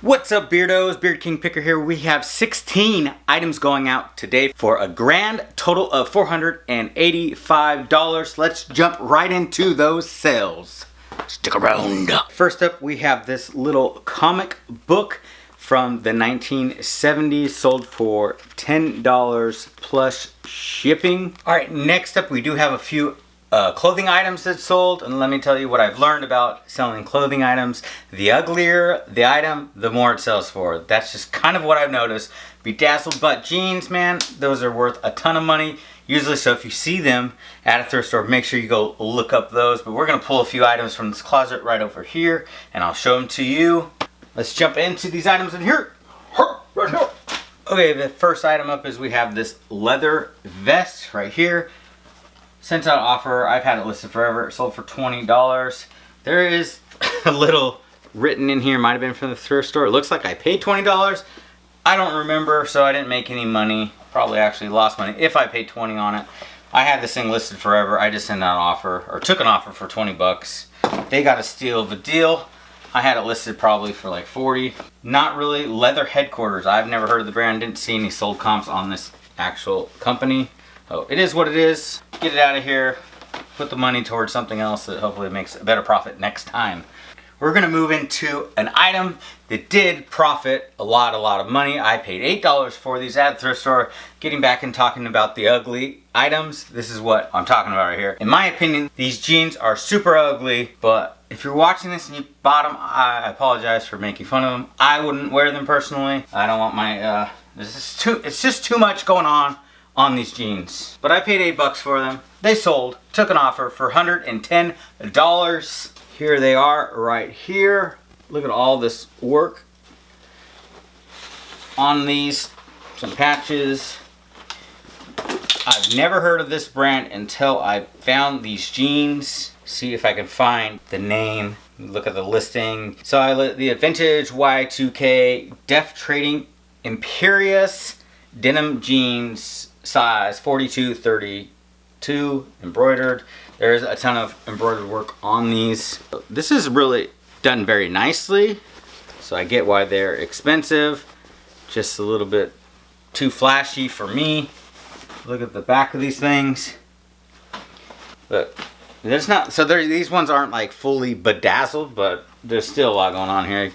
What's up, beardos? Beard King Picker here. We have 16 items going out today for a grand total of $485. Let's jump right into those sales. Stick around. First up, we have this little comic book from the 1970s, sold for $10 plus shipping. All right, next up, we do have a few clothing items that sold, and let me tell you what I've learned about selling clothing items. The uglier the item, the more it sells for. That's just kind of what I've noticed. Bedazzled butt jeans, man, those are worth a ton of money usually, so if you see them at a thrift store, make sure you go look up those. But we're gonna pull a few items from this closet right over here and I'll show them to you. Let's jump into these items in here. Right here. Okay, the first item up is we have this leather vest right here. Sent out offer. I've had it listed forever. It sold for $20. There is a little written in here. Might have been from the thrift store. It looks like I paid $20. I don't remember, so I didn't make any money. Probably actually lost money if I paid $20 on it. I had this thing listed forever. I just sent out an offer, or took an offer for 20 bucks. They got a steal of a deal. I had it listed probably for like 40. Not really. Leather Headquarters. I've never heard of the brand. Didn't see any sold comps on this actual company. Oh, it is what it is. Get it out of here. Put the money towards something else that hopefully makes a better profit next time. We're gonna move into an item that did profit a lot of money. I paid $8 for these at the thrift store. Getting back and talking about the ugly items, this is what I'm talking about right here. In my opinion, these jeans are super ugly, but if you're watching this and you bought them, I apologize for making fun of them. I wouldn't wear them personally. I don't want my, it's just too much going on these jeans. But I paid $8 for them. They sold. Took an offer for $110. Here they are right here. Look at all this work on these. Some patches. I've never heard of this brand until I found these jeans. See if I can find the name. Look at the listing. So the vintage Y2K Def Trading Imperious denim jeans, size 42-32, embroidered. There's a ton of embroidered work on these. This is really done very nicely, so I get why they're expensive. Just a little bit too flashy for me. Look at the back of these things. But there's not, so these ones aren't like fully bedazzled, but there's still a lot going on here.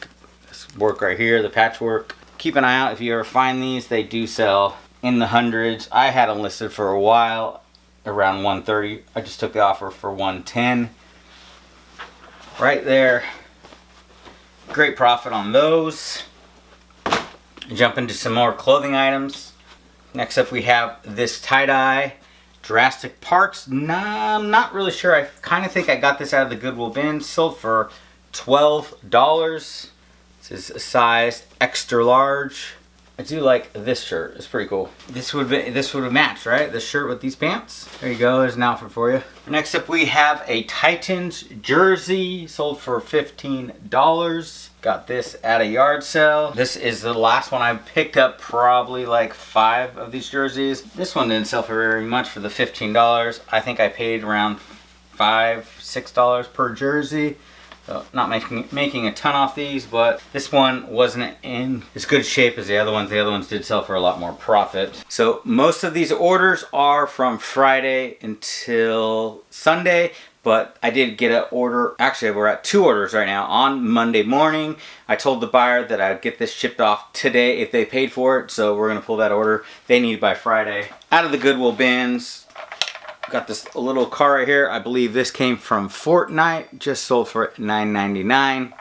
This work right here, the patchwork. Keep an eye out if you ever find these. They do sell in the hundreds. I had them listed for a while around $130. I just took the offer for $110. Right there. Great profit on those. Jump into some more clothing items. Next up we have this tie-dye Jurassic Parks. Nah, I'm not really sure. I kind of think I got this out of the Goodwill bin. Sold for $12. This is a size extra large. I do like this shirt. It's pretty cool. This would have matched, right? This shirt with these pants. There you go. There's an outfit for you. Next up, we have a Titans jersey, sold for $15. Got this at a yard sale. This is the last one I picked up. Probably like 5 of these jerseys. This one didn't sell for very much for the $15. I think I paid around $5-6 per jersey. So not making a ton off these, but this one wasn't in as good shape as the other ones. The other ones did sell for a lot more profit. So most of these orders are from Friday until Sunday, but I did get an order. Actually, we're at 2 orders right now. On Monday morning, I told the buyer that I'd get this shipped off today if they paid for it, so we're gonna pull that order. They need by Friday. Out of the Goodwill bins, got this little car right here. I believe this came from Fortnite. Just sold for $9.99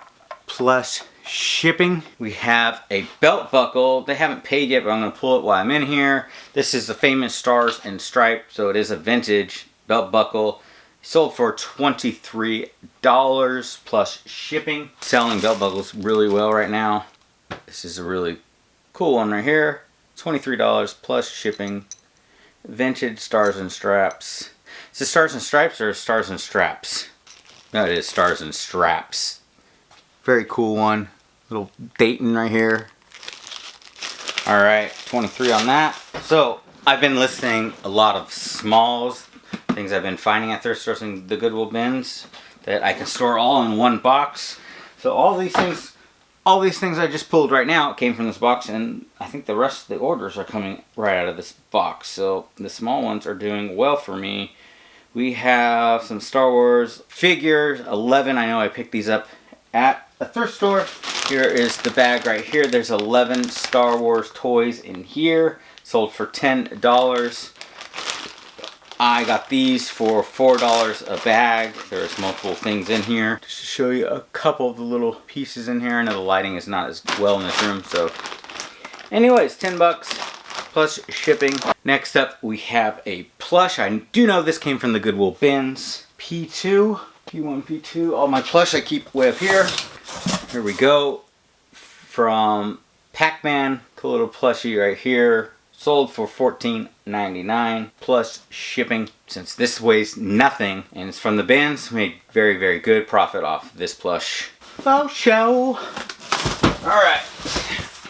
plus shipping. We have a belt buckle. They haven't paid yet, but I'm going to pull it while I'm in here. This is the famous Stars and Stripes, so it is a vintage belt buckle. Sold for $23 plus shipping. Selling belt buckles really well right now. This is a really cool one right here. $23 plus shipping. Vintage Stars and Straps. Is it Stars and Stripes or Stars and Straps? No, it is Stars and Straps. Very cool one. Little Dayton right here. Alright, 23 on that. So, I've been listing a lot of smalls. Things I've been finding at thrift stores in the Goodwill bins that I can store all in one box. So all these things All these things I just pulled right now came from this box, and I think the rest of the orders are coming right out of this box. So the small ones are doing well for me. We have some Star Wars figures, 11. I know I picked these up at a thrift store. Here is the bag right here. There's 11 Star Wars toys in here, sold for $10. I got these for $4 a bag. There's multiple things in here. Just to show you a couple of the little pieces in here. I know the lighting is not as well in this room, so anyways, 10 bucks plus shipping. Next up, we have a plush. I do know this came from the Goodwill bins. P2, P1, P2. All my plush I keep way up here. Here we go. From Pac-Man, cool little plushie right here. Sold for $14.99 plus shipping. Since this weighs nothing and it's from the bins, made very, very good profit off this plush. Faux show. Alright.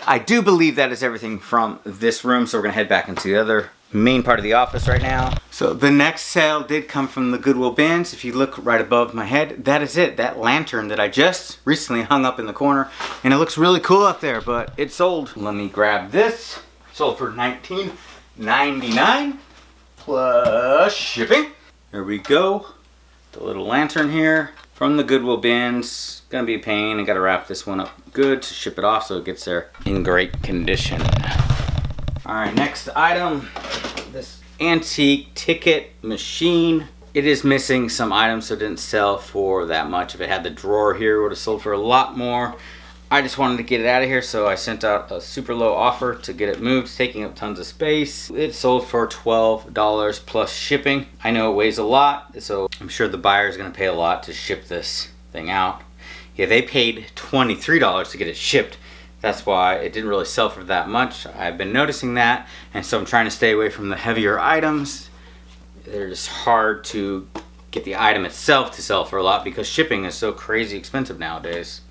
I do believe that is everything from this room, so we're going to head back into the other main part of the office right now. So the next sale did come from the Goodwill bins. If you look right above my head, that is it. That lantern that I just recently hung up in the corner. And it looks really cool up there, but it sold. Let me grab this. Sold for $19.99 plus shipping. There we go. The little lantern here from the Goodwill bins. Gonna be a pain. I gotta wrap this one up good to ship it off so it gets there in great condition. Alright, next item. This antique ticket machine. It is missing some items, so it didn't sell for that much. If it had the drawer here, it would have sold for a lot more. I just wanted to get it out of here, so I sent out a super low offer to get it moved, taking up tons of space. It sold for $12 plus shipping. I know it weighs a lot, so I'm sure the buyer is going to pay a lot to ship this thing out. Yeah, they paid $23 to get it shipped. That's why it didn't really sell for that much. I've been noticing that, and so I'm trying to stay away from the heavier items. They're just hard to get the item itself to sell for a lot because shipping is so crazy expensive nowadays.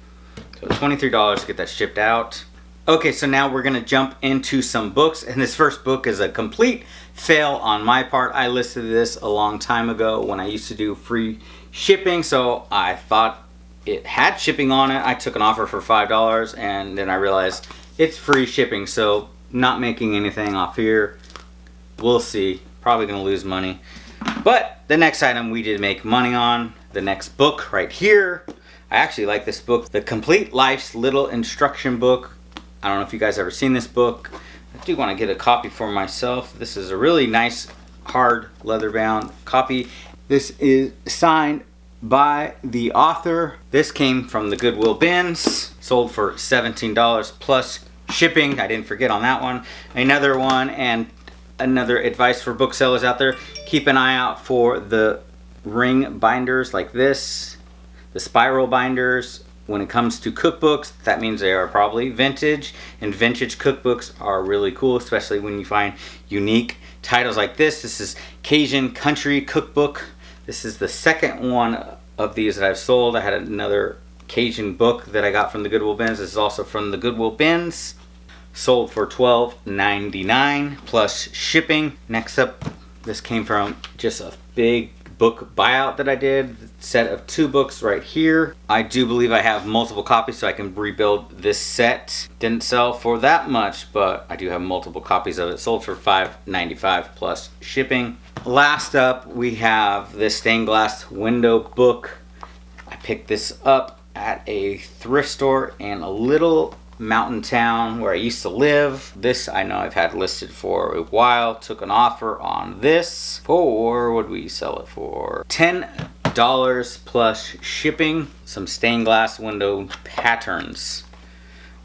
So $23 to get that shipped out. Okay, so now we're gonna jump into some books, and this first book is a complete fail on my part. I listed this a long time ago when I used to do free shipping, so I thought it had shipping on it. I took an offer for $5 and then I realized it's free shipping, so not making anything off here. We'll see, probably gonna lose money. But the next item we did make money on, the next book right here. I actually like this book, The Complete Life's Little Instruction Book. I don't know if you guys ever seen this book. I do want to get a copy for myself. This is a really nice, hard, leather-bound copy. This is signed by the author. This came from the Goodwill bins. Sold for $17 plus shipping. I didn't forget on that one. Another one, and another advice for booksellers out there. Keep an eye out for the ring binders like this. The spiral binders. When it comes to cookbooks, that means they are probably vintage, and vintage cookbooks are really cool, especially when you find unique titles like this. This is Cajun Country Cookbook. This is the second one of these that I've sold. I had another Cajun book that I got from the Goodwill bins. This is also from the Goodwill bins. Sold for $12.99 plus shipping. Next up, this came from just a big book buyout that I did. Set of 2 books right here. I do believe I have multiple copies, so I can rebuild this set. Didn't sell for that much, but I do have multiple copies of it. Sold for $5.95 plus shipping. Last up, we have this stained glass window book. I picked this up at a thrift store in a little mountain town where I used to live. This I know I've had listed for a while. Took an offer on this for, what did we sell it for? $10 plus shipping. Some stained glass window patterns.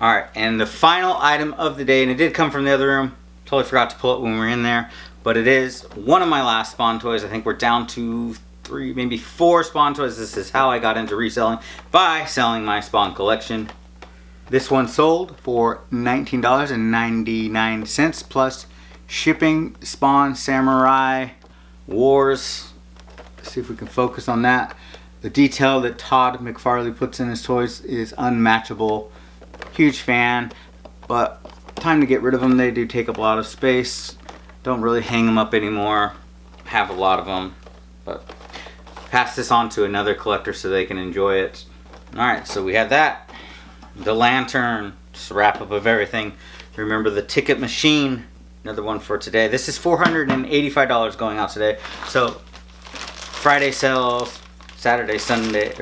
Alright, and the final item of the day, and it did come from the other room. Totally forgot to pull it when we were in there, but it is one of my last Spawn toys. I think we're down to 3, maybe 4 Spawn toys. This is how I got into reselling, by selling my Spawn collection. This one sold for $19.99 plus shipping. Spawn Samurai Wars. Let's see if we can focus on that. The detail that Todd McFarlane puts in his toys is unmatchable. Huge fan, but time to get rid of them. They do take up a lot of space. Don't really hang them up anymore. Have a lot of them, but pass this on to another collector so they can enjoy it. Alright, so we have that. the lantern, just a wrap up of everything. Remember the ticket machine, another one for today. This is $485 going out today. So Friday sales, Saturday, Sunday,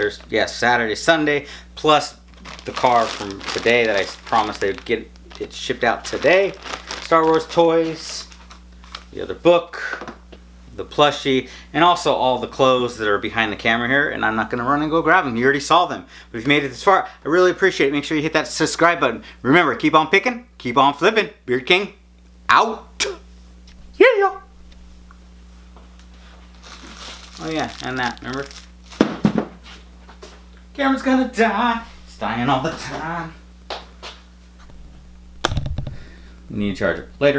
Saturday, Sunday, plus the car from today that I promised they'd get it shipped out today. Star Wars toys, the other book, the plushie, and also all the clothes that are behind the camera here, and I'm not going to run and go grab them. You already saw them. But if you made it this far, I really appreciate it. Make sure you hit that subscribe button. Remember, keep on picking, keep on flipping. Beard King, out. Yeah. Oh yeah, and that, remember? Camera's gonna die. It's dying all the time. You need a charger. Later.